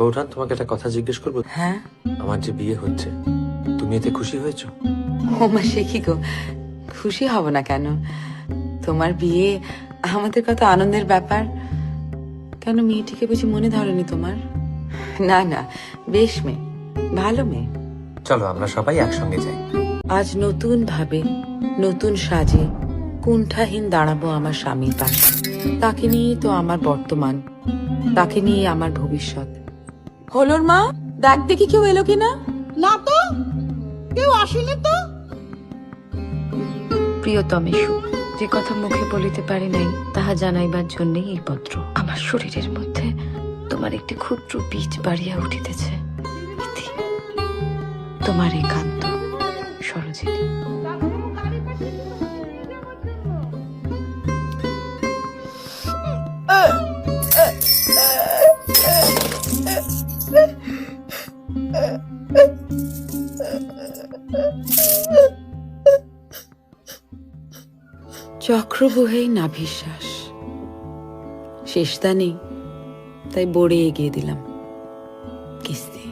বৌঠান, তোমাকে একটা কথা জিজ্ঞেস করবো? হ্যাঁ। আমার যে বিয়ে হচ্ছে, তুমি এতে খুশি হয়েছো? ও মা, সে কি গো, খুশি হব না কেন? তোমার বিয়ে আমাদের কত আনন্দের ব্যাপার। কেন, মেয়েটিকে বুঝি মনে ধরেনি তোমার? না না, বেশ মেয়ে, ভালো মেয়ে। চলো আমরা সবাই একসঙ্গে যাই। আজ নতুন ভাবে, নতুন সাজে কুণ্ঠাহীন দাঁড়াবো আমার স্বামীর পাশে। তাকে নিয়ে তো আমার বর্তমান, তাকে নিয়ে আমার ভবিষ্যৎ। হলোর মা, দেখ দেখি কেউ এলো কিনা। না তো, কেউ আসেনি তো। প্রিয়তমেষু, যে কথা মুখে বলিতে পারি নাই তাহা জানাইবার জন্যই এই পত্র। আমার শরীরের মধ্যে তোমার একটি ক্ষুদ্র বীজ বাড়িয়া উঠিতেছে। ইতি, তোমার একান্ত সরোজিনী। চক্রবহেই নাভিশ্বাস, শেষদা নেই, তাই বড়ে এগিয়ে দিলাম কিস্তি।